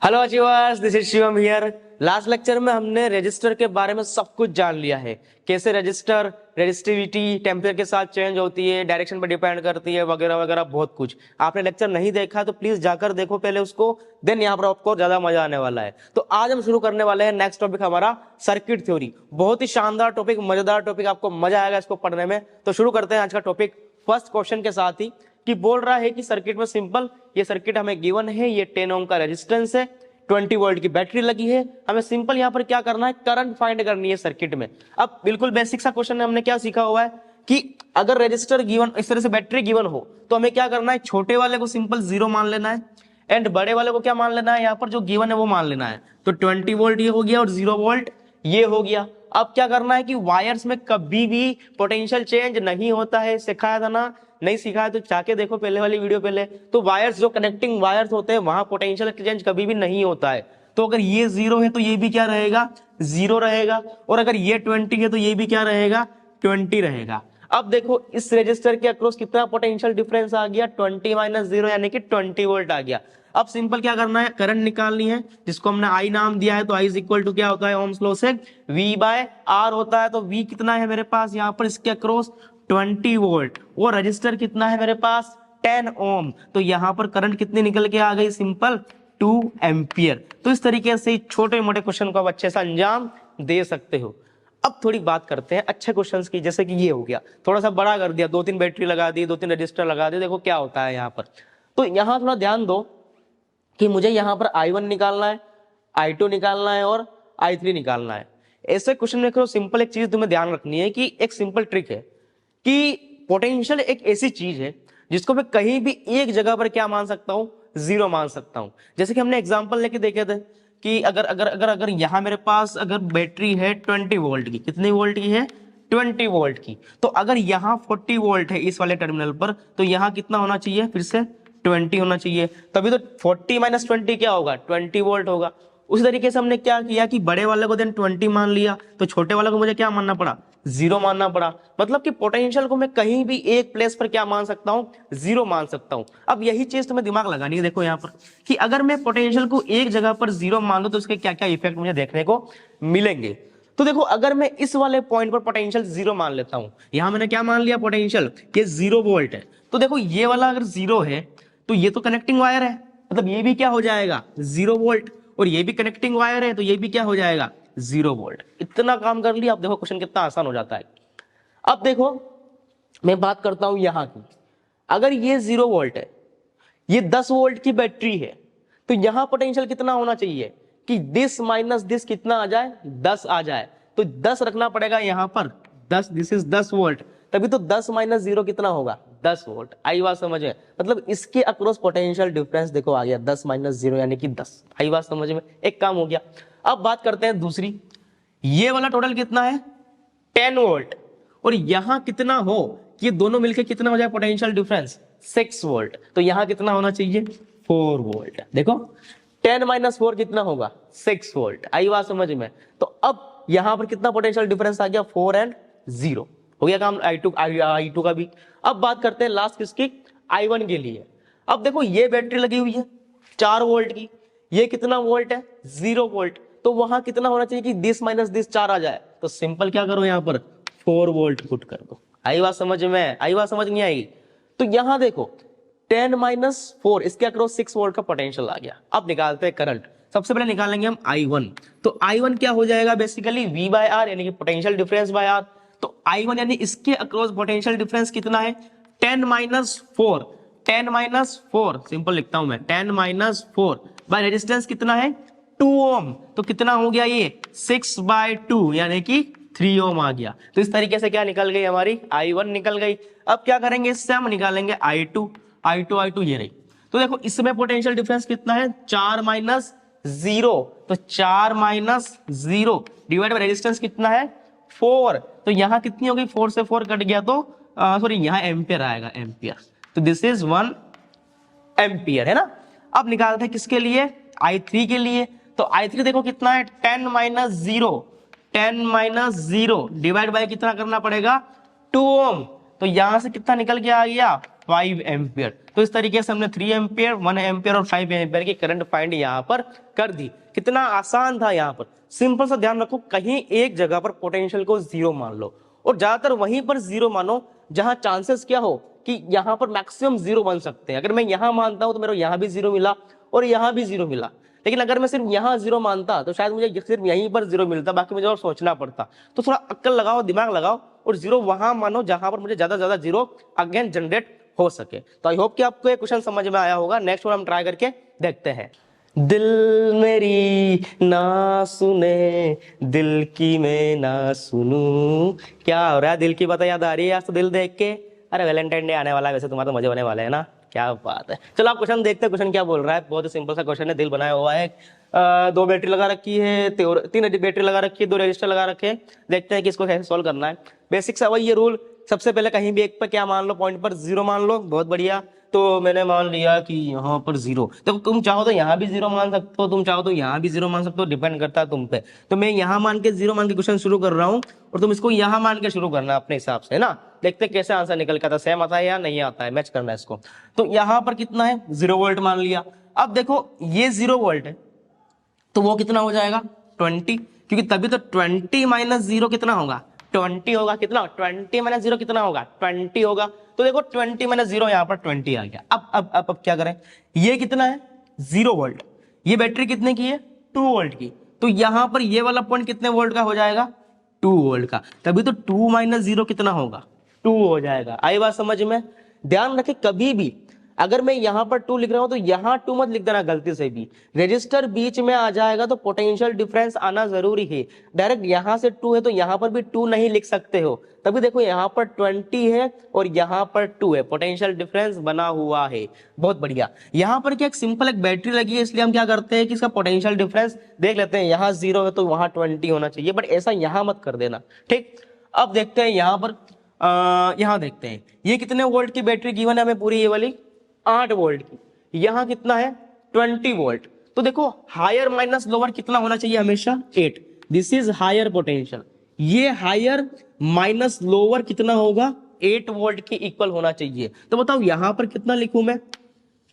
Hello achievers, this is Shivam here. Last lecture में हमने register के बारे में सब कुछ जान लिया है। कैसे रजिस्टर रेजिस्टिविटी टेम्परेचर के साथ चेंज होती है, डायरेक्शन पर डिपेंड करती है, वगैरह वगैरह बहुत कुछ। आपने लेक्चर नहीं देखा तो प्लीज जाकर देखो पहले उसको, देन यहाँ पर आपको ज्यादा मजा आने वाला है। तो आज हम शुरू करने वाले हैं नेक्स्ट टॉपिक हमारा सर्किट थ्योरी। बहुत ही शानदार टॉपिक, मजेदार टॉपिक, आपको मजा आएगा इसको पढ़ने में। तो शुरू करते हैं आज का टॉपिक फर्स्ट क्वेश्चन के साथ ही, कि बोल रहा है कि सर्किट में सिंपल ये सर्किट हमें गिवन है, ये 10 ओम का रेजिस्टेंस है, 20 वोल्ट की बैटरी लगी है, हमें सिंपल यहाँ पर क्या करना है, करंट फाइंड करनी है सर्किट में। अब बिल्कुल बेसिक सा क्वेश्चन है, हमने क्या सीखा हुआ है कि अगर रेजिस्टर गिवन, इस तरह से बैटरी गिवन हो तो हमें क्या करना है, छोटे वाले को सिंपल 0 मान लेना है एंड बड़े वाले को क्या मान लेना है, यहाँ पर जो गिवन है वो मान लेना है। तो 20 वोल्ट ये हो गया और 0 वोल्ट ये हो गया। अब क्या करना है कि वायर्स में कभी भी पोटेंशियल चेंज नहीं होता है, सिखाया था ना, नहीं सीखा है तो जाके देखो पहले वाली वीडियो पहले। तो वायर्स जो कनेक्टिंग वायर्स होते हैं वहां पोटेंशियल चेंज कभी भी नहीं होता है। तो अगर ये 0 है तो ये भी क्या रहेगा, 0 रहेगा, और अगर ये 20 है तो ये भी क्या रहेगा, 20 रहेगा। अब देखो इस रेजिस्टर के अक्रॉस कितना पोटेंशियल डिफरेंस आ गया, 20 - 0 यानी कि 20 वोल्ट आ गया। अब सिंपल क्या करना है, करंट निकालनी है, जिसको हमने आई नाम दिया है। तो आई इज इक्वल टू क्या होता है, ओम्स लॉ से V/R होता है। तो V कितना है मेरे पास यहाँ पर इसके अक्रॉस, 20 वोल्ट, और रजिस्टर कितना है मेरे पास, 10 ओम। तो यहाँ पर करंट कितनी निकल के आ गई, सिंपल 2 एम्पियर। तो इस तरीके से छोटे मोटे क्वेश्चन को आप अच्छे से अंजाम दे सकते हो। अब थोड़ी बात करते हैं अच्छे क्वेश्चंस की, जैसे कि ये हो गया, थोड़ा सा बड़ा कर दिया, 2-3 बैटरी लगा दी, 2-3 रजिस्टर लगा दिए, देखो क्या होता है यहाँ पर। तो यहाँ थोड़ा ध्यान दो कि मुझे यहाँ पर I1 निकालना है, I2 निकालना है और I3 निकालना है। ऐसे क्वेश्चन में सिंपल एक चीज तुम्हें ध्यान रखनी है कि एक सिंपल ट्रिक है कि पोटेंशियल एक ऐसी चीज है जिसको मैं कहीं भी एक जगह पर क्या मान सकता हूं, 0 मान सकता हूं। जैसे कि हमने एग्जांपल लेके देखे थे कि अगर अगर अगर अगर यहां मेरे पास अगर बैटरी है 20 वोल्ट की, कितनी वोल्ट की है, 20 वोल्ट की, तो अगर यहाँ 40 वोल्ट है इस वाले टर्मिनल पर, तो यहाँ कितना होना चाहिए, फिर से 20 होना चाहिए। तभी तो 40 - 20 क्या होगा, 20 वोल्ट होगा। उसी तरीके से हमने क्या किया कि बड़े वाले को देन 20 मान लिया, तो छोटे वाले को मुझे क्या मानना पड़ा, 0 मानना पड़ा। मतलब कि पोटेंशियल को मैं कहीं भी एक प्लेस पर क्या मान सकता हूं, 0 मान सकता हूं। अब यही चीज तुम्हें दिमाग लगानी है, देखो यहाँ पर कि अगर मैं पोटेंशियल को एक जगह पर 0 मान लूं तो उसके क्या क्या इफेक्ट मुझे देखने को मिलेंगे। तो देखो अगर मैं इस वाले पॉइंट पर पोटेंशियल 0 मान लेता हूं, यहां मैंने क्या मान लिया, पोटेंशियल ये 0 वोल्ट है, तो देखो ये वाला अगर 0 है तो ये तो कनेक्टिंग वायर है, मतलब ये भी क्या हो जाएगा, 0 वोल्ट, और ये भी कनेक्टिंग वायर है तो ये भी क्या हो जाएगा, 0 वोल्ट। इतना काम कर लिया। अब देखो क्वेश्चन कितना आसान हो जाता है। अब देखो मैं बात करता हूं यहां की, अगर ये 0 वोल्ट है, ये 10 वोल्ट की बैटरी है, तो यहां पोटेंशियल कितना होना चाहिए कि दिस माइनस दिस कितना आ जाए, 10 आ जाए। तो 10 रखना पड़ेगा यहां पर, 10, दिस इज 10 वोल्ट, तभी तो 10 - 0 कितना होगा, 10 वोल्ट। आई बात समझ में, मतलब इसके अक्रॉस पोटेंशियल डिफरेंस देखो आ गया, 10 - 0 यानी कि 10। आई बात समझ में, एक काम हो गया। अब बात करते हैं दूसरी, ये वाला टोटल कितना है, 10 वोल्ट, और यहां कितना हो कि ये दोनों मिलकर कितना हो जाए पोटेंशियल डिफरेंस, 6 वोल्ट। तो यहां कितना होना चाहिए, 4 वोल्ट। देखो 10 - 4 कितना होगा, 6 वोल्ट। आई बात समझ में। तो अब यहां पर कितना पोटेंशियल डिफरेंस आ गया, 4 और 0 हो गया काम I2 का भी। अब बात करते हैं लास्ट किसकी, I1 के लिए। अब देखो ये बैटरी लगी हुई है 4 वोल्ट की, ये कितना वोल्ट है, 0 वोल्ट, तो वहां कितना होना चाहिए कि दिस माइनस दिस 4 आ जाए। तो सिंपल क्या करो, यहां पर 4 वोल्ट पुट कर दो। आई बात समझ में, आई बात समझ नहीं आएगी। तो यहां देखो 10 - 4, इसके अक्रॉस 6 वोल्ट का पोटेंशियल आ गया। अब निकालते हैं करंट। सबसे पहले निकालेंगे हम I1। तो I1 क्या हो जाएगा, बेसिकली V/R यानी कि पोटेंशियल डिफरेंस बाय R। तो I1 यानी इसके अक्रॉस पोटेंशियल डिफरेंस कितना है, 10 - 4, 10 - 4 सिंपल लिखता हूं मैं, 10 - 4 बाय रेजिस्टेंस कितना है, 2 ओम। तो कितना हो गया ये, 6/2 यानी कि 3 ओम आ गया। तो इस तरीके से क्या निकल गई हमारी, I1 निकल गई। अब क्या करेंगे, इससे हम निकालेंगे I2 ये रही। तो देखो इसमें पोटेंशियल डिफरेंस कितना है, 4 - 0, तो 4 - 0 डिवाइड बाय रेजिस्टेंस कितना है, 4। तो यहां कितनी हो गई, 4 से 4 कट गया, तो सॉरी यहाँ एम्पियर आएगा, एम्पियर। तो दिस इज 1 एम्पियर, है ना। अब निकालते हैं किसके लिए, I3 के लिए। तो I3 देखो कितना है, 10 - 0, 10 - 0 डिवाइड बाय कितना करना पड़ेगा, 2 ओम। तो यहां से कितना निकल के आ गया, 5 एम्पियर। तो इस तरीके से हमने 3 एम्पियर, 1 एम्पियर और 5 एम्पियर की करंट फाइंड यहाँ पर कर दी। कितना आसान था यहाँ पर। सिंपल सा ध्यान रखो, कहीं एक जगह पर पोटेंशियल को 0 मान लो और ज्यादातर वहीं पर 0 मानो जहां चांसेस क्या हो कि यहाँ पर मैक्सिमम 0 बन सकते हैं। अगर मैं यहाँ मानता हूं तो मेरे को यहाँ भी 0 मिला और यहाँ भी 0 मिला, लेकिन अगर मैं सिर्फ यहाँ 0 मानता तो शायद मुझे सिर्फ यहीं पर 0 मिलता, बाकी मुझे और सोचना पड़ता। तो थोड़ा अक्ल लगाओ, दिमाग लगाओ और 0 वहां मानो जहां पर मुझे ज्यादा से ज्यादा 0 अगेन जनरेट हो सके। तो आई होप कि आपको ये क्वेश्चन समझ में आया होगा। नेक्स्ट वन हम ट्राई करके देखते हैं। दिल मेरी ना सुने, दिल की मैं ना सुनूं। क्या हो रहा है, दिल की बात याद आ रही है आज तो दिल देख के? अरे वैलेंटाइन डे आने वाला है, वैसे तुम्हारा तो मजे होने वाले है ना। क्या बात है। चलो आप क्वेश्चन देखते हैं, क्वेश्चन क्या बोल रहा है। बहुत ही सिंपल सा क्वेश्चन है। दिल बनाया हुआ है, 2 बैटरी लगा रखी है, 3 बैटरी लगा रखी है, 2 रजिस्टर लगा रखे हैं। देखते हैं कि इसको कैसे सोल्व करना है। बेसिक सा वही ये रूल, सबसे पहले कहीं भी एक पर क्या मान लो, पॉइंट पर 0 मान लो। बहुत बढ़िया। तो मैंने मान लिया कि यहाँ पर 0। तो तुम चाहो तो यहाँ भी 0 मान सकते हो, तुम चाहो तो यहाँ भी 0 मान सकते हो, डिपेंड करता है तुम पे। तो मैं यहाँ मान के 0 मान के क्वेश्चन शुरू कर रहा हूँ और तुम इसको यहाँ मान के शुरू करना अपने हिसाब से, है ना। देखते हैं कैसे आंसर निकल के आता है, सेम आता है या नहीं आता है, मैच करना है इसको। तो यहाँ पर कितना है, 0 वोल्ट मान लिया। अब देखो ये 0 वोल्ट है तो वो कितना हो जाएगा, 20, क्योंकि तभी तो 20 माइनस 0 कितना होगा, 20 होगा। कितना, 20 माइनस 0 कितना होगा, 20 होगा। तो देखो 20 माइनस 0 यहाँ पर 20 आ गया। अब क्या करें, ये कितना है, 0 वोल्ट। ये बैटरी कितने की है, 2 वोल्ट की। तो यहाँ पर ये वाला पॉइंट कितने वोल्ट का हो जाएगा, 2 वोल्ट का। तभी तो 2 माइनस 0 कितना होगा, 2 हो जाएगा। आई बात समझ में। ध्यान रखें कभी भी अगर मैं यहां पर 2 लिख रहा हूं तो यहां 2 मत लिख देना गलती से भी। रजिस्टर बीच में आ जाएगा तो पोटेंशियल डिफरेंस आना जरूरी है। डायरेक्ट यहां से 2 है तो यहां पर भी 2 नहीं लिख सकते हो। तभी देखो यहां पर 20 है और यहां पर 2 है, पोटेंशियल डिफरेंस बना हुआ है। बहुत बढ़िया। यहां पर क्या एक सिंपल एक बैटरी लगी है, इसलिए हम क्या करते हैं कि इसका पोटेंशियल डिफरेंस देख लेते हैं। यहां 0 है तो वहां 20 होना चाहिए, बट ऐसा यहां मत कर देना, ठीक। अब देखते हैं यहां पर, यहां देखते हैं ये कितने वोल्ट की बैटरी गिवन है हमें पूरी, ये वाली 8 वोल्ट की। यहां कितना है, 20 वोल्ट। तो देखो हायर माइनस लोअर कितना होना चाहिए, हमेशा 8। This is higher potential. ये हायर माइनस लोअर कितना होगा, 8 वोल्ट के इक्वल होना चाहिए। तो बताओ यहां पर कितना लिखूं मैं,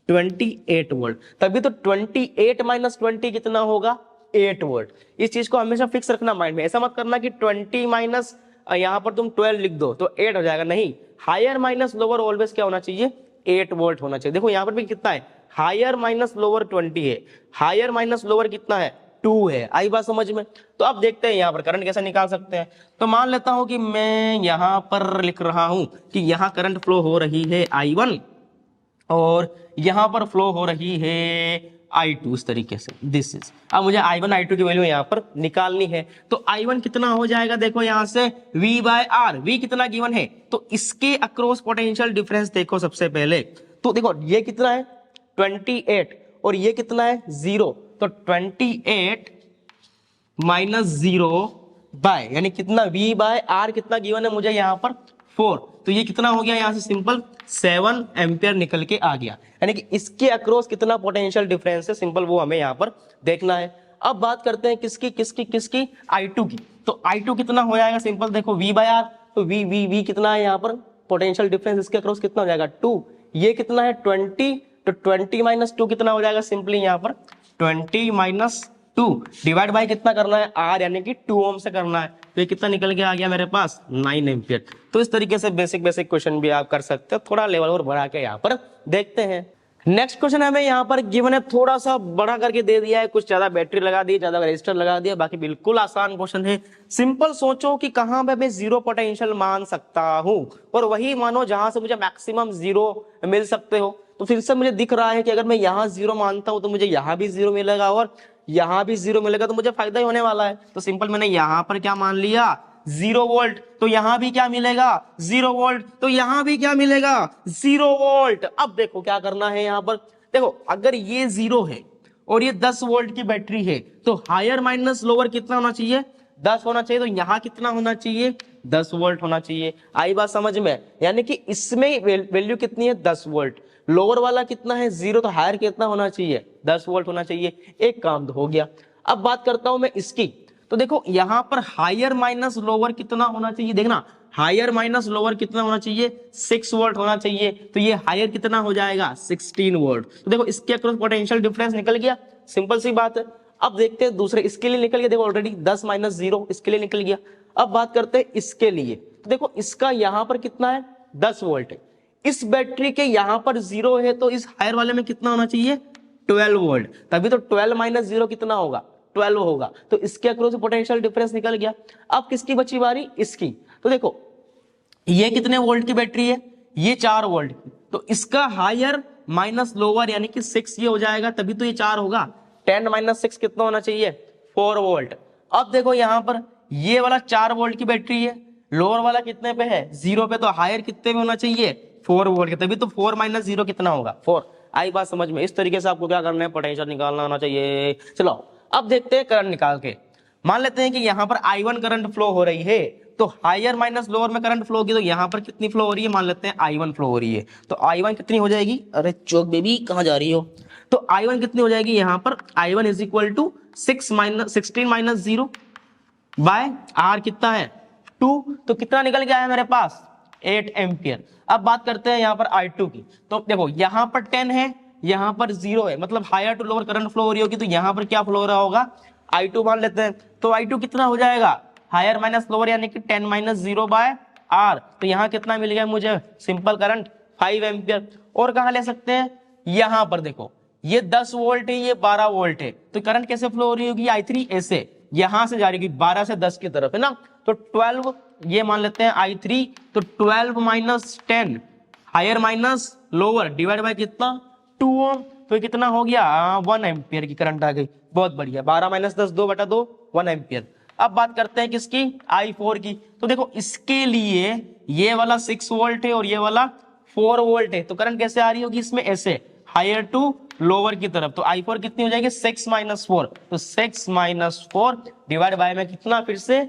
28 वोल्ट। तभी तो 28 माइनस 20 कितना होगा, 8 वोल्ट। इस चीज को हमेशा फिक्स रखना माइंड में। ऐसा मत करना कि 20 माइनस यहां पर तुम 12 लिख दो तो 8 हो जाएगा, नहीं। हायर माइनस लोअर ऑलवेज क्या होना चाहिए, 8 वोल्ट होना चाहिए। देखो यहां पर भी कितना है, हायर माइनस लोअर 20 है, हायर माइनस लोअर कितना है, 2 है। आई बात समझ में। तो अब देखते हैं यहां पर करंट कैसे निकाल सकते हैं। तो मान लेता हूं कि मैं यहां पर लिख रहा हूं कि यहां करंट फ्लो हो रही है I1 और यहां पर फ्लो हो रही है I2, इस तरीके से। दिस इज, अब मुझे I1 I2 की वैल्यू यहां पर निकालनी है। तो I1 कितना हो जाएगा, देखो यहां से V/R, V कितना गिवन है, तो इसके अक्रॉस पोटेंशियल डिफरेंस देखो सबसे पहले। तो देखो ये कितना है, 28 और ये कितना है, 0। तो 28 माइनस 0 बाय, यानी कितना, V/R कितना गिवन है मुझे यहाँ पर, 4। तो ये कितना हो गया, यहाँ से सिंपल 7 एम्पियर निकल के आ गया। यानी कि इसके अक्रॉस कितना पोटेंशियल डिफरेंस है, सिंपल वो हमें यहाँ पर देखना है। अब बात करते हैं किसकी किसकी किसकी, I2 की। तो I2 कितना हो जाएगा, सिंपल देखो V/R, तो V कितना है यहाँ पर, पोटेंशियल डिफरेंस इसके अक्रॉस कितना हो जाएगा, 2। ये कितना है, 20, तो 20 माइनस 2 कितना हो जाएगा, सिंपली यहाँ पर 20 माइनस 2 डिवाइड बाय कितना करना है, R, यानी कि 2 ओम से करना है। तो ये कितना निकल के आ गया मेरे पास, 9 एम्पियर। तो इस तरीके से बेसिक क्वेश्चन भी आप कर सकते हो। थोड़ा लेवल और बढ़ा के यहाँ पर देखते हैं। नेक्स्ट क्वेश्चन हमें यहाँ पर गिवन है, थोड़ा सा बड़ा करके दे दिया है, कुछ ज्यादा बैटरी लगा दी, ज्यादा रजिस्टर लगा दिया, बाकी बिल्कुल आसान क्वेश्चन है। सिंपल सोचो कि कहां पे मैं 0 पोटेंशियल मान सकता हूं और वही मानो जहां से मुझे मैक्सिमम 0 मिल सकते हो। तो फिर से मुझे दिख रहा है कि अगर मैं यहाँ 0 मानता हूं तो मुझे यहाँ भी 0 मिलेगा और यहाँ भी 0 मिलेगा, तो मुझे फायदा ही होने वाला है। तो सिंपल मैंने यहाँ पर क्या मान लिया, 0 वोल्ट। तो यहां भी क्या मिलेगा, 0 वोल्ट। तो यहां भी क्या मिलेगा, 0 वोल्ट। अब देखो क्या करना है यहाँ पर। देखो अगर ये 0 है और ये 10 वोल्ट की बैटरी है तो हायर माइनस लोअर कितना होना चाहिए, 10 होना चाहिए। तो यहां कितना होना चाहिए, 10 वोल्ट होना चाहिए। आई बात समझ में। यानी कि इसमें वैल्यू कितनी है, 10 वोल्ट। लोअर वाला कितना है, 0, तो हायर कितना होना चाहिए, 10 वोल्ट होना चाहिए। एक काम तो हो गया। अब बात करता हूं मैं इसकी। तो देखो यहां पर हायर माइनस लोअर कितना होना चाहिए, देखना हायर माइनस लोअर कितना होना चाहिए, 6 वोल्ट होना चाहिए। तो ये हायर कितना हो जाएगा, 16 वोल्ट। तो देखो इसके अक्रॉस पोटेंशियल डिफरेंस निकल गया, सिंपल सी बात है। अब देखते हैं दूसरे, इसके लिए निकल गया, देखो ऑलरेडी 10 माइनस 0 इसके लिए निकल गया। अब बात करते हैं इसके लिए, तो देखो इसका यहां पर कितना है, 10 वोल्ट है। इस बैटरी के यहां पर 0 है, तो इस हायर वाले में कितना होना चाहिए, 12 वोल्ट। तभी तो 12 माइनस 0 कितना होगा, 12 होगा। तो इसके अक्रॉस पोटेंशियल डिफरेंस निकल गया। अब किसकी बची बारी, इसकी। तो देखो ये कितने वोल्ट की बैटरी है, ये 4 वोल्ट की। तो इसका हायर माइनस लोअर यानी कि 6 ये हो जाएगा, तभी तो ये 4 होगा। 10 माइनस 6 कितना होना चाहिए, 4 वोल्ट। अब देखो यहां पर ये वाला 4 वोल्ट की बैटरी है, लोअर वाला कितने पे है, 0 पे। तो हायर कितने पे होना चाहिए, 4 वोल्ट के। तभी तो 4 माइनस 0 कितना होगा, 4। आई बात समझ में। इस तरीके से आपको क्या करना है, पोटेंशियल निकालना होना चाहिए। चलो अब देखते हैं करंट निकाल के। मान लेते हैं कि यहाँ पर I1 करंट फ्लो हो रही है, तो हायर माइनस लोअर में करंट फ्लो होगी, तो यहाँ पर कितनी फ्लो हो रही है, मान लेते हैं I1 फ्लो हो रही है। तो I1 कितनी हो जाएगी, अरे चोक बेबी कहाँ जा रही हो। तो I1 कितनी हो जाएगी, यहाँ पर I1 is equal to 16 minus 0 by R कितना है, 2। तो कितना निकल गया है मेरे पास, 8 एम्पियर। अब बात करते हैं यहाँ पर I2 की। तो देखो यहाँ पर 10 है, यहाँ पर 0 है, मतलब higher to lower current flow हो रही होगी। तो यहाँ पर क्या फ्लो हो रहा होगा, I2 मान लेते हैं। तो I2 कितना हो जाएगा, हायर माइनस लोअर यानी कि 10 माइनस 0 बाय R। तो यहाँ कितना मिल गया मुझे, सिंपल करंट 5 एम्पियर। और कहाँ ले सकते हैं, यहाँ पर देखो ये 10 वोल्ट है, ये 12 वोल्ट है। तो करंट कैसे फ्लो हो रही होगी, I3 ऐसे यहां से जा रही होगी 12 से 10 की तरफ, है ना। तो 12 ये मान लेते हैं I3। तो 12 minus 10 higher minus lower divide by कितना, 2 ओम। तो कितना हो गया, 1 एम्पियर की करंट आ गई। बहुत बढ़िया, 12 माइनस 10 2/2 1 एम्पियर। अब बात करते हैं किसकी, I4 की। तो देखो इसके लिए ये वाला 6 वोल्ट है और ये वाला 4 वोल्ट है। तो करंट कैसे आ रही होगी इसमें, ऐसे हायर टू लोअर की तरफ। तो I4 कितनी हो जाएगी, 6 माइनस 4। तो 6 माइनस 4 डिवाइड बाय में कितना, फिर से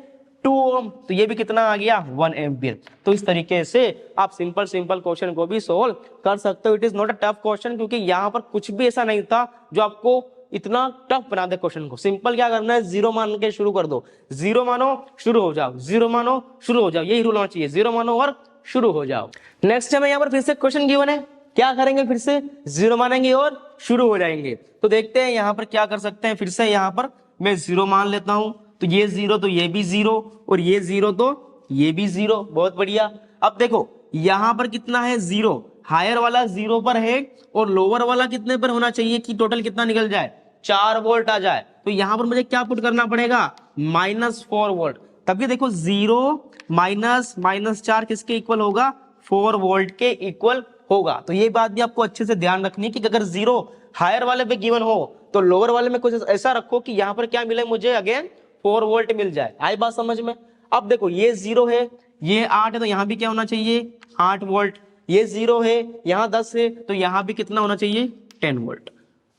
2 ओम। तो ये भी कितना आ गया, 1 एम्पियर। तो इस तरीके से आप सिंपल क्वेश्चन को भी सोल्व कर सकते हो। It is not a tough question, क्योंकि यहाँ पर कुछ भी ऐसा नहीं था जो आपको इतना टफ बना दे क्वेश्चन को। सिंपल क्या करना है, 0 मान के शुरू कर दो, 0 मानो शुरू हो जाओ, 0 मानो शुरू हो जाओ, यही रूल होना चाहिए, 0 मानो और शुरू हो जाओ। नेक्स्ट हमें यहाँ पर फिर से क्वेश्चन गिवन है, क्या करेंगे, फिर से 0 मानेंगे और शुरू हो जाएंगे। तो देखते हैं यहाँ पर क्या कर सकते हैं। फिर से यहाँ पर मैं 0 मान लेता हूं, तो ये 0 तो ये भी 0 और ये 0 तो ये भी 0। बहुत बढ़िया। अब देखो यहाँ पर कितना है, 0। हायर वाला 0 पर है और लोअर वाला कितने पर होना चाहिए कि टोटल कितना निकल जाए, 4 वोल्ट आ जाए। तो यहाँ पर मुझे क्या पुट करना पड़ेगा, -4 वोल्ट। तभी देखो 0 माइनस 4 किसके इक्वल होगा, 4 वोल्ट के इक्वल होगा। तो ये बात भी आपको अच्छे से ध्यान रखनी है कि अगर 0 हायर वाले पे गिवन हो तो लोअर वाले में कुछ ऐसा रखो कि यहाँ पर क्या मिले मुझे, अगेन 4 वोल्ट मिल जाए। आई बात समझ में। अब देखो ये 0 है, ये 8 है, तो यहाँ भी क्या होना चाहिए, 8 वोल्ट। ये 0 है, यहाँ 10 है, तो यहाँ भी कितना होना चाहिए, 10 वोल्ट।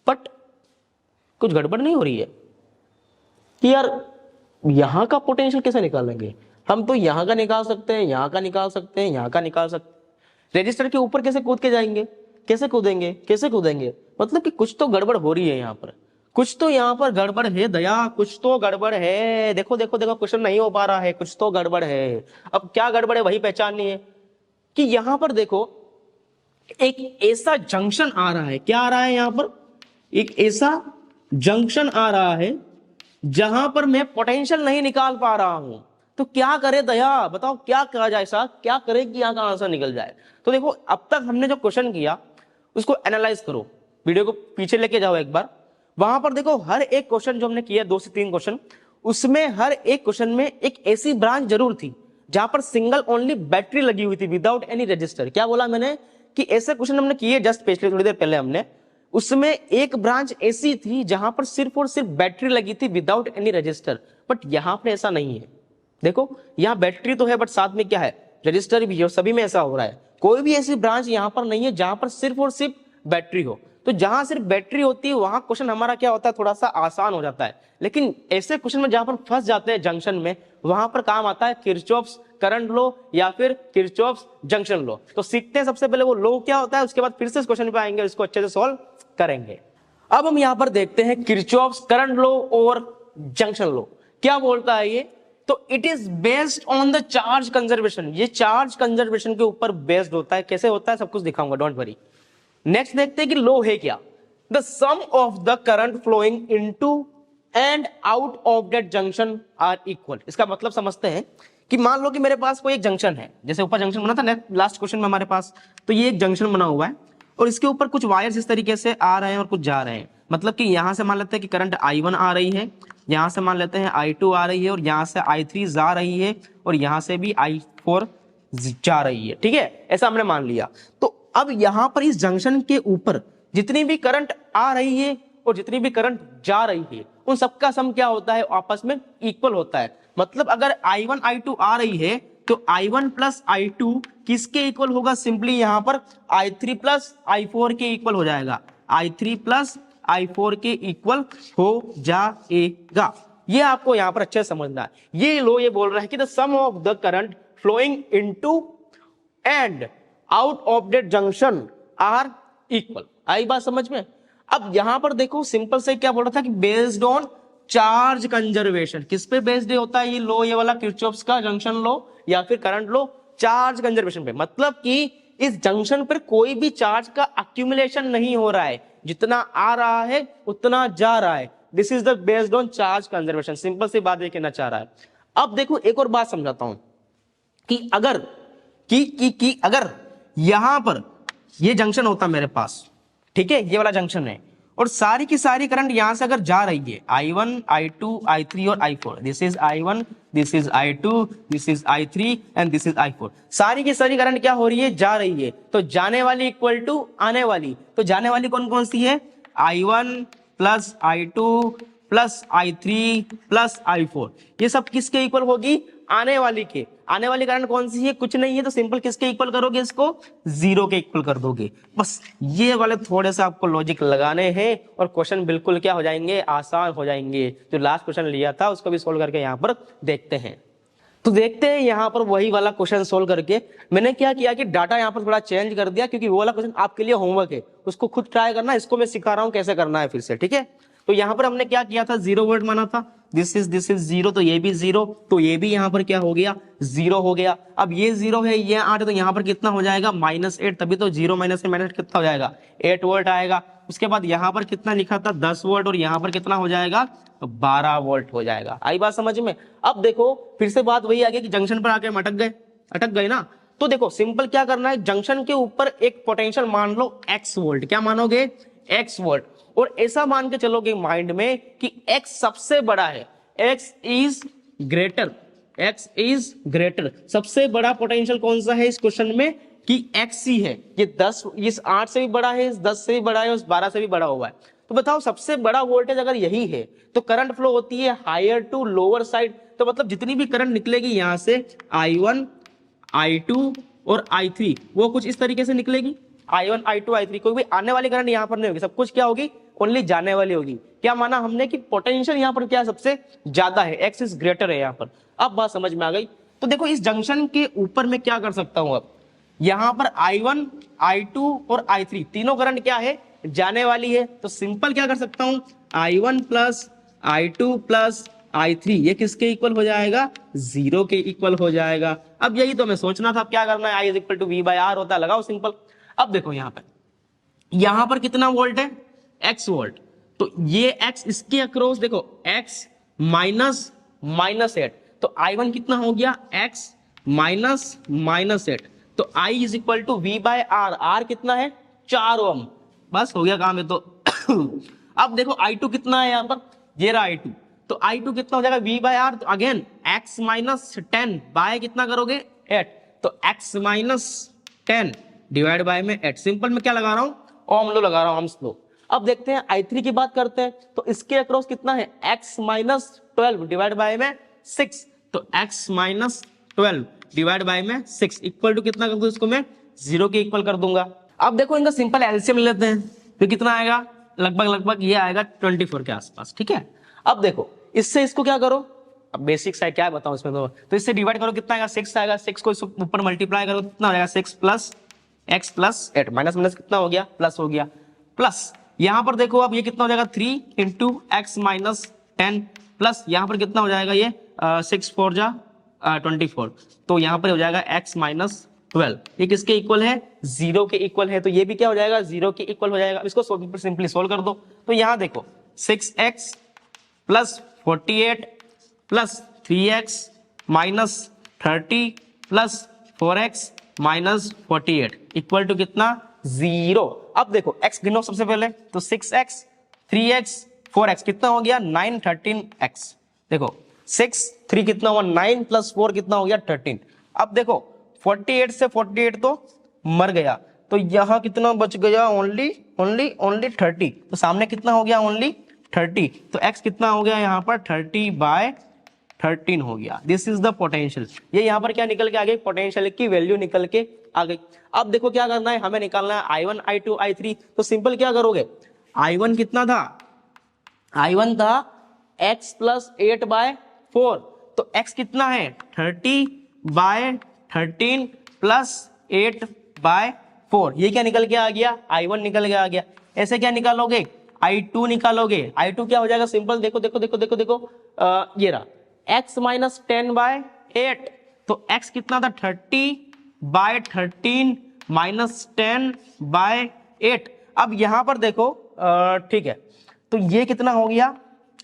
बट कुछ गड़बड़ नहीं हो रही है कि यार यहाँ का पोटेंशियल कैसे निकालेंगे। हम तो यहाँ का निकाल सकते हैं, यहाँ का निकाल सकते हैं, यहाँ का निकाल सकते हैं, रजिस्टर के ऊपर कैसे कूद के जाएंगे, कैसे कूदेंगे। मतलब कि कुछ तो गड़बड़ हो रही है यहाँ पर, कुछ तो यहाँ पर गड़बड़ है दया, कुछ तो गड़बड़ है। देखो क्वेश्चन नहीं हो पा रहा है, कुछ तो गड़बड़ है। अब क्या गड़बड़ है वही पहचाननी है कि यहाँ पर देखो एक ऐसा जंक्शन आ रहा है, क्या आ रहा है यहाँ पर, एक ऐसा जंक्शन आ रहा है जहां पर मैं पोटेंशियल नहीं निकाल पा रहा हूं। तो क्या करे दया, बताओ क्या करा जाए, ऐसा क्या करे कि यहाँ का आंसर निकल जाए। तो देखो अब तक हमने जो क्वेश्चन किया उसको एनालाइज करो, वीडियो को पीछे लेके जाओ एक बार। वहां पर देखो हर एक क्वेश्चन जो हमने किया 2 से 3 क्वेश्चन, उसमें हर एक क्वेश्चन में एक ऐसी ब्रांच जरूर थी जहां पर सिंगल ओनली बैटरी लगी हुई थी विदाउट एनी रजिस्टर। क्या बोला मैंने कि ऐसे क्वेश्चन हमने किए जस्ट पिछले थोड़ी देर पहले हमने, उसमें एक ब्रांच ऐसी थी जहां पर सिर्फ और सिर्फ बैटरी लगी थी विदाउट एनी रजिस्टर। बट यहां पर ऐसा नहीं है। देखो यहाँ बैटरी तो है बट साथ में क्या है, रजिस्टर भी है। सभी में ऐसा हो रहा है, कोई भी ऐसी ब्रांच यहाँ पर नहीं है जहां पर सिर्फ और सिर्फ बैटरी हो। तो जहां सिर्फ बैटरी होती है वहां क्वेश्चन हमारा क्या होता है, थोड़ा सा आसान हो जाता है। लेकिन ऐसे क्वेश्चन में जहां पर फंस जाते हैं जंक्शन में, वहां पर काम आता है किरचॉफ्स करंट लॉ या फिर किरचॉफ्स जंक्शन लॉ। तो सीखते हैं सबसे पहले वो लॉ क्या होता है, उसके बाद फिर से इस क्वेश्चन पे आएंगे, इसको अच्छे से सॉल्व करेंगे। अब हम यहाँ पर देखते हैं किरचॉफ्स करंट लॉ और जंक्शन लॉ। क्या बोलता है ये तो it is based on the charge conservation, ये चार्ज कंजर्वेशन के ऊपर बेस्ड होता है। कैसे होता है सब कुछ दिखाऊंगा, डोंट वरी। नेक्स्ट देखते हैं कि लो है क्या। The sum of the current flowing into and out of that junction are equal. इसका मतलब समझते हैं कि मान लो कि मेरे पास कोई एक जंक्शन है, जैसे ऊपर जंक्शन बना था लास्ट क्वेश्चन में हमारे पास, तो ये एक जंक्शन बना हुआ है और इसके ऊपर कुछ वायर्स इस तरीके से आ रहे हैं और कुछ जा रहे हैं। मतलब कि यहां से मान लेते हैं कि करंट I1 आ रही है, यहां से मान लेते हैं I2 आ रही है, और यहां से I3 जा रही है, और यहां से भी I4 जा रही है। ठीक है, ऐसा हमने मान लिया। तो अब यहां पर इस जंक्शन के ऊपर जितनी भी करंट आ रही है और जितनी भी करंट जा रही है, उन सबका सम क्या होता है, आपस में इक्वल होता है। मतलब अगर I1 I2 आ रही है तो I1 प्लस I2 किसके इक्वल होगा, सिंपली यहां पर I3 प्लस I4 के इक्वल हो जाएगा, I3 प्लस I4 के इक्वल हो जाएगा। ये आपको यहां पर अच्छे से समझना है। ये लो ये बोल रहा है कि the sum of the current flowing into and out of that junction are equal. आई बात समझ में। अब यहां पर देखो सिंपल से क्या बोल रहा था कि बेस्ड ऑन चार्ज कंजर्वेशन, किस पे बेस्ड होता है ये लो, ये वाला किरचॉफ्स का जंक्शन लो या फिर करंट लो, चार्ज कंजर्वेशन पे। मतलब कि इस जंक्शन पर कोई भी चार्ज का अक्यूमुलेशन नहीं हो रहा है, जितना आ रहा है उतना जा रहा है। This is the based on charge conservation. Simple सी बात ये कहना चाह रहा है। अब देखो एक और बात समझाता हूं कि अगर अगर यहां पर ये जंक्शन होता मेरे पास, ठीक है, ये वाला जंक्शन है, और सारी की सारी करंट यहां से अगर जा रही है I1 I2 I3 और I4, this is I1, this is I2, this is I3 and this is I4, सारी की सारी करंट क्या हो रही है, जा रही है। तो जाने वाली इक्वल टू आने वाली, तो जाने वाली कौन कौन सी है, I1 plus I2 plus I3 plus I4, ये सब किसके इक्वल होगी, आने वाली के। आने वाली करंट कौन सी है, कुछ नहीं है, तो सिंपल किसके इक्वल करोगे, इसको जीरो के इक्वल कर दोगे। बस ये वाले थोड़े से आपको लॉजिक लगाने हैं और क्वेश्चन बिल्कुल क्या हो जाएंगे, आसान हो जाएंगे। जो लास्ट क्वेश्चन लिया था उसको भी सोल्व करके यहाँ पर देखते हैं। तो देखते हैं यहाँ पर वही वाला क्वेश्चन सोल्व करके। मैंने क्या किया कि डाटा यहाँ पर थोड़ा चेंज कर दिया, क्योंकि वो वाला क्वेश्चन आपके लिए होमवर्क है, उसको खुद ट्राई करना, इसको मैं सिखा रहा हूँ कैसे करना है फिर से। ठीक है, तो यहाँ पर हमने क्या किया था, 0 वोल्ट माना था, दिस इज 0, तो ये भी 0, तो ये भी यहाँ पर क्या हो गया, 0 हो गया। अब ये 0 है, ये 8 है, तो यहाँ पर कितना हो जाएगा, -8, तभी तो 0 माइनस कितना हो जाएगा, 8 वोल्ट आएगा। उसके बाद यहाँ पर कितना लिखा था, 10 वोल्ट, और यहाँ पर कितना हो जाएगा, 12 वोल्ट हो जाएगा। आई बात समझ में। अब देखो फिर से बात वही आ गई कि जंक्शन पर आके हम अटक गए ना। तो देखो सिंपल क्या करना है, जंक्शन के ऊपर एक पोटेंशियल मान लो x वोल्ट, क्या मानोगे, x वोल्ट, और ऐसा मान के चलोगे माइंड में कि x सबसे बड़ा है, x इज ग्रेटर, सबसे बड़ा पोटेंशियल कौन सा है इस क्वेश्चन में, कि x ही है। ये 10 इस 8 से भी बड़ा है, इस 10 से भी बड़ा है, उस 12 से भी बड़ा हुआ है। तो बताओ सबसे बड़ा वोल्टेज अगर यही है तो करंट फ्लो होती है हायर टू लोअर साइड। तो मतलब जितनी भी करंट निकलेगी यहां से I1 I2 और I3 वो कुछ इस तरीके से निकलेगी, I1 I2 I3, कोई भी आने वाली करंट यहाँ पर नहीं होगी, सब कुछ क्या होगी, ओनली जाने वाली होगी। क्या माना हमने कि पोटेंशियल यहाँ पर क्या सबसे ज्यादा है, x इज ग्रेटर है यहाँ पर। अब बात समझ में आ गई। तो देखो इस जंक्शन के ऊपर मैं क्या कर सकता हूँ, अब यहाँ पर I1 I2 और I3 तीनों करंट क्या है, जाने वाली है। तो सिंपल क्या कर सकता हूँ, I1 plus I2 plus I3 ये किसके इक्वल हो जाएगा, 0 के इक्वल हो जाएगा। अब यही तो मैं सोचना था, अब क्या करना है, I is equal to V by R होता है, लगाओ सिंपल। अब देखो यहाँ पर कितना वोल्ट है, x वोल्ट, तो ये x इसके अक्रॉस देखो x -8, तो I1 कितना हो गया, x -8, तो I is equal to V by R, R कितना है, 4 ओम, बस हो गया काम है। तो अब देखो I2 कितना है यहाँ पर, ये रहा I2, तो I2 कितना हो जाएगा, V बाय R, तो अगेन x -10 बाय कितना करोगे, 8, तो x -10 डिवाइड बाय में 8। सिंपल में क्या लगा रहा हूं, ओम लो लगा रहा हूं, ओम्स लो। अब देखते हैं I3 की बात करते हैं, तो इसके अक्रॉस कितना है, x -12 डिवाइड बाय में 6, तो x -12 डिवाइड बाय में 6 इक्वल टू कितना कर दूं, इसको मैं 0 के इक्वल कर दूंगा। अब देखो इनका सिंपल एलसीएम लेते हैं, तो कितना आएगा, लगभग ये आएगा 24 के आसपास। ठीक है, अब देखो इससे इसको क्या करो, अब बेसिक्स है क्या बताऊं इसमें, तो इससे डिवाइड करो कितना आएगा, 6 आएगा, 6 को ऊपर मल्टीप्लाई करो कितना हो जाएगा, 6 प्लस x प्लस 8, माइनस कितना हो गया, प्लस हो गया, प्लस यहां पर देखो अब ये कितना हो जाएगा, 3 इंटू x -10 प्लस यहां पर कितना हो जाएगा, ये 6 4 जा 24, तो यहाँ पर हो जाएगा x माइनस 12। ये किसके इक्वल है? 0 के इक्वल है, तो ये भी क्या हो जाएगा? 0 के इक्वल हो जाएगा। इसको सिंपली सोल्व कर दो। तो यहाँ देखो 6x plus 48 plus 3x minus 30 plus 4x minus 48 equal to कितना? 0। अब देखो x गिनो सबसे पहले, तो 6x 3x 4x कितना हो गया? 9 13x। देखो 6 3 कितना हुआ? 9 प्लस 4 कितना हो गया? 13। अब देखो 48 से 48 तो मर गया, तो यहां कितना बच गया? ओनली 30। तो सामने कितना हो गया? ओनली 30। तो x कितना हो गया यहाँ पर? 30/13 हो गया। This is the potential. ये यहाँ पर क्या निकल के आ गई? पोटेंशियल की वैल्यू निकल के आ गई। अब देखो क्या करना है, हमें निकालना है I1 I2 I3। तो सिंपल क्या करोगे? I1 कितना था? I1 था x प्लस 8/4, तो x कितना है? 30/13 प्लस 8/4। ये क्या निकल के आ गया? I1 निकल के आ गया। ऐसे क्या निकालोगे? I2 निकालोगे। I2 क्या हो जाएगा? सिंपल देखो देखो देखो देखो देखो, ये रहा x माइनस 10/8, तो x कितना था? 30/13 माइनस 10/8। अब यहां पर देखो, ठीक है, तो ये कितना हो गया?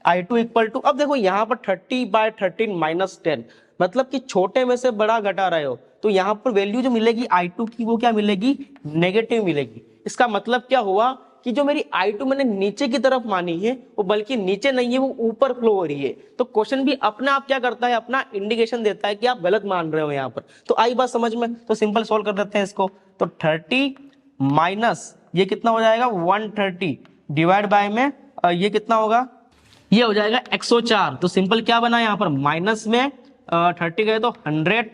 I2 इक्वल टू, अब देखो यहाँ पर 30/13 माइनस 10, मतलब कि छोटे में से बड़ा घटा रहे हो, तो यहाँ पर वैल्यू जो मिलेगी I2 की वो क्या मिलेगी? नेगेटिव मिलेगी। इसका मतलब क्या हुआ कि जो मेरी I2 मैंने नीचे की तरफ मानी है वो बल्कि नीचे नहीं है, वो ऊपर फ्लो हो रही है। तो क्वेश्चन भी अपने आप क्या करता है? अपना इंडिकेशन देता है कि आप गलत मान रहे हो यहाँ पर। तो आई बात समझ में? तो सिंपल सोल्व कर देते हैं इसको। तो 30 माइनस ये कितना हो जाएगा? 130 डिवाइड बाय में ये कितना होगा? ये हो जाएगा 104। तो सिंपल क्या बना यहाँ पर? माइनस में 30 गए तो 100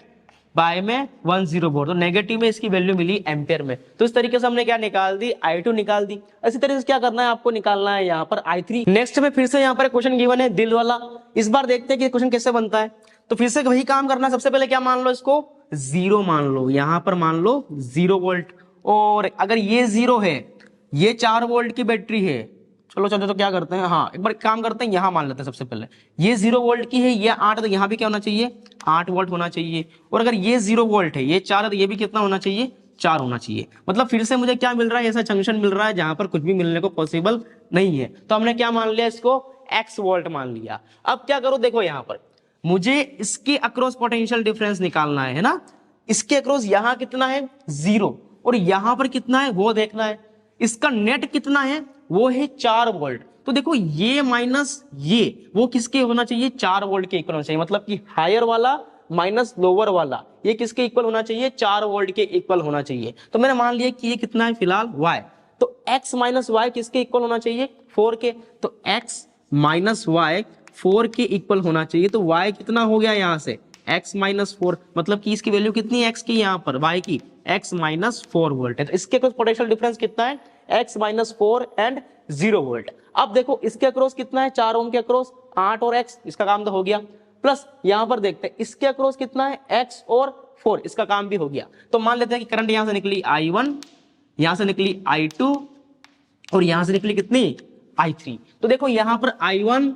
बाय में 104, तो नेगेटिव में इसकी वैल्यू मिली एम्पेयर में। तो इस तरीके से हमने क्या निकाल दी? I2 निकाल दी। इसी तरीके से क्या करना है आपको? निकालना है यहाँ पर I3। नेक्स्ट में फिर से यहाँ पर क्वेश्चन गिवन है दिल वाला। इस बार देखते हैं कि क्वेश्चन कैसे बनता है। तो फिर से वही काम करना है। सबसे पहले क्या मान लो? इसको 0 मान लो। यहाँ पर मान लो 0 वोल्ट, और अगर ये 0 है, ये 4 वोल्ट की बैटरी है, चलो चलो तो क्या करते हैं, हाँ एक बार काम करते हैं, यहां मान लेते हैं सबसे पहले। ये 0 वोल्ट की है, ये 8, तो यहां भी क्या होना चाहिए? 8 वोल्ट होना चाहिए। और अगर ये 0 वोल्ट है, ये 4 है, तो ये भी कितना होना चाहिए? 4 होना चाहिए। मतलब फिर से मुझे क्या मिल रहा है? ऐसा जंक्शन मिल रहा है जहां पर कुछ भी मिलने को पॉसिबल नहीं है। तो हमने क्या मान लिया? इसको x वोल्ट मान लिया। अब क्या करो? देखो यहाँ पर मुझे इसके अक्रॉस पोटेंशियल डिफरेंस निकालना है ना। इसके अक्रॉस यहाँ कितना है? 0, और यहाँ पर कितना है वो देखना है। इसका नेट कितना है? वो है 4 वोल्ट। तो देखो ये माइनस ये, वो किसके होना चाहिए? 4 वोल्ट के इक्वल होना चाहिए। मतलब कि हायर वाला माइनस लोअर वाला, ये किसके इक्वल होना चाहिए? 4 वोल्ट के इक्वल होना चाहिए। तो मैंने मान लिया कि ये कितना है फिलहाल? y। तो x माइनस वाई किसके इक्वल होना चाहिए? 4 के। तो x माइनस वाई 4 के इक्वल होना चाहिए। तो y कितना हो गया यहाँ से? x माइनस 4, मतलब कि इसकी वैल्यू कितनी है x की? यहाँ पर y की x माइनस 4 वोल्ट है। तो इसके अक्रॉस पोटेंशियल डिफरेंस कितना है? x minus 4 and 0 volt. अब देखो इसके अक्रॉस कितना है? 4 ओम के अक्रॉस 8 और x, इसका काम तो हो गया। प्लस यहां पर देखते हैं इसके अक्रॉस कितना है? x और 4, इसका काम भी हो गया। तो मान लेते हैं कि करंट यहां से निकली I1, यहां से निकली I2, और यहां से निकली कितनी? I3। तो देखो यहां पर I1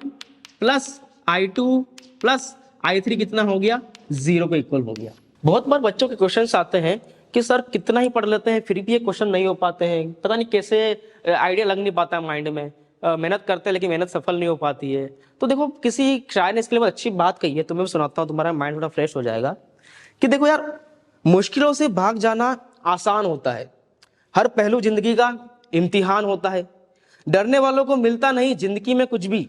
plus I2 plus I3 कितना हो गया? 0 के इक्वल हो गया। बहुत बार बच्चों के क्वेश्चंस आते हैं कि सर कितना ही पढ़ लेते हैं फिर भी ये क्वेश्चन नहीं हो पाते हैं, पता नहीं कैसे आइडिया लग नहीं पाता है माइंड में। मेहनत करते हैं लेकिन मेहनत सफल नहीं हो पाती है। तो देखो किसी शायर ने इसके लिए बहुत अच्छी बात कही है, तो मैं सुनाता हूँ, तुम्हारा माइंड थोड़ा फ्रेश हो जाएगा। कि देखो यार, मुश्किलों से भाग जाना आसान होता है, हर पहलू जिंदगी का इम्तिहान होता है। डरने वालों को मिलता नहीं जिंदगी में कुछ भी,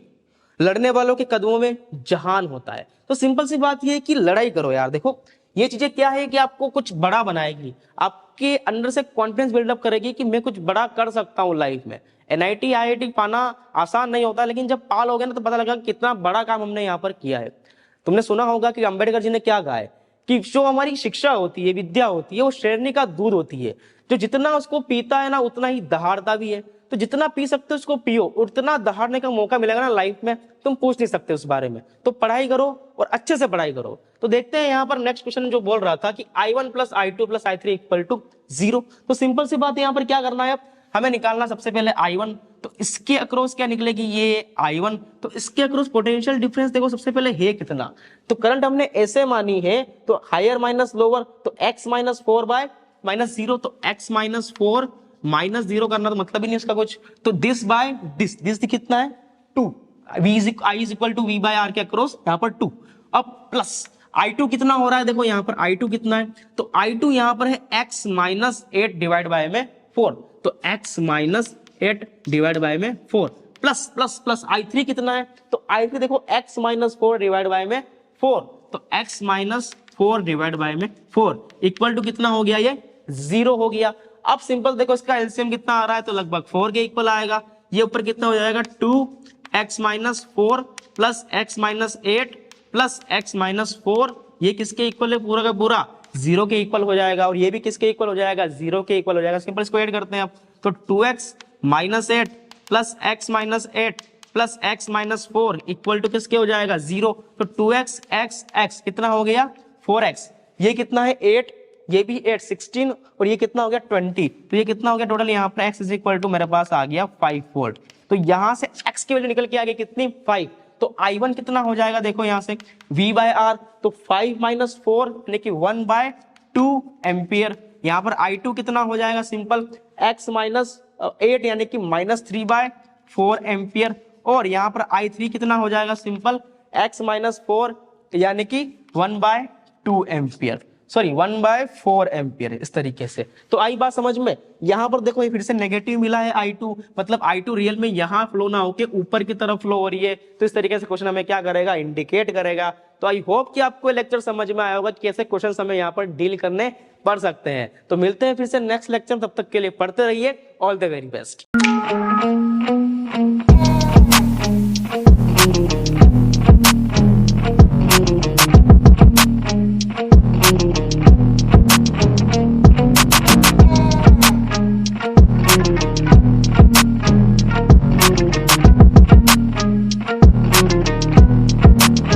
लड़ने वालों के कदमों में जहान होता है। तो सिंपल सी बात यह है कि लड़ाई करो यार। देखो ये चीजें क्या है कि आपको कुछ बड़ा बनाएगी, आपके अंदर से कॉन्फिडेंस बिल्डअप करेगी कि मैं कुछ बड़ा कर सकता हूँ लाइफ में। NIT IIT पाना आसान नहीं होता, लेकिन जब पाल हो गया ना तो पता लगा कितना बड़ा काम हमने यहाँ पर किया है। तुमने सुना होगा कि अंबेडकर जी ने क्या कहा है कि जो हमारी शिक्षा होती है, विद्या होती है, वो शेरनी का दूध होती है, जो जितना उसको पीता है ना उतना ही दहाड़ता भी है। तो जितना पी सकते हो उसको पियो, उतना दहाड़ने का मौका मिलेगा ना लाइफ में, तुम पूछ नहीं सकते उस बारे में। तो पढ़ाई करो और अच्छे से पढ़ाई करो। तो देखते हैं यहाँ पर नेक्स्ट क्वेश्चन जो बोल रहा था कि I1 plus I2 plus I3 equal to 0। तो सिंपल सी बात है, यहाँ पर क्या करना है, हमें निकालना सबसे पहले I1, तो इसके अक्रॉस क्या निकलेगी, ये I1, तो इसके अक्रॉस पोटेंशियल डिफरेंस देखो सबसे पहले है कितना, तो करंट हमने ऐसे मानी है, तो हायर माइनस लोअर, तो x माइनस 4 बाय माइनस 0, तो x माइनस 4 माइनस 0 करना तो मतलब ही नहीं उसका कुछ, तो दिस बाय दिस कितना है 2, I is equal to V by R के अक्रॉस यहाँ पर 2, अब प्लस I2 कितना हो रहा है, देखो यहाँ पर I2 कितना है, तो I2 यहाँ पर है x माइनस 8 डिवाइड बाय में 4, तो x माइनस 8 डिवाइड बाय में 4 प्लस प्लस प्लस I3 कितना है, तो I3 देखो x माइनस 4 डिवाइड बाय में 4, तो x माइनस 4 डिवाइड बाय में 4 इक्वल टू कितना हो गया, ये 0 हो गया। अब सिंपल देखो इसका एलसीएम कितना आ रहा है, तो लगभग 4 के इक्वल आएगा, ये ऊपर कितना हो जाएगा 2x minus 4 plus x minus 8 plus x minus 4, ये किसके इक्वल है, पूरा का पूरा 0 के इक्वल हो जाएगा, और ये भी किसके इक्वल हो जाएगा, 0 के इक्वल हो जाएगा। सिंपल इसको ऐड करते हैं आप, तो 2x minus 8 plus x minus 8 plus x minus 4 equal to किसके हो जाएगा 0, तो 2x x कितना हो गया 4x, ये कितना है 8, ये भी 8 16, और ये कितना हो गया 20, तो ये कितना हो गया टोटल, यहाँ पर x इज इक्वल टू मेरे पास आ गया 5 वोल्ट, तो यहां से x की वैल्यू निकल के आ गई कितनी 5, तो I1 कितना हो जाएगा, देखो यहां से V बाय R, तो 5 माइनस 4 यानी कि 1 बाय 2 एम्पियर, यहाँ पर I2 कितना हो जाएगा सिंपल x माइनस 8 यानी कि माइनस 3 बाय 4 एम्पियर, और यहाँ पर I3 कितना हो जाएगा सिंपल x माइनस 4 यानी कि 1 by 2 ampere, sorry 1 by 4 ampere, इस तरीके से। तो आई बात समझ में, यहां पर देखो ये फिर से नेगेटिव मिला है I2, मतलब I2 रियल में यहां फ्लो ना होके ऊपर की तरफ फ्लो हो रही है, तो इस तरीके से क्वेश्चन हमें क्या करेगा, इंडिकेट करेगा। तो आई होप कि आपको लेक्चर समझ में आया होगा कि कैसे क्वेश्चन हमें यहाँ पर डील करने पड़ सकते हैं। तो मिलते हैं फिर से नेक्स्ट लेक्चर, तब तक के लिए पढ़ते रहिए, ऑल द वेरी बेस्ट।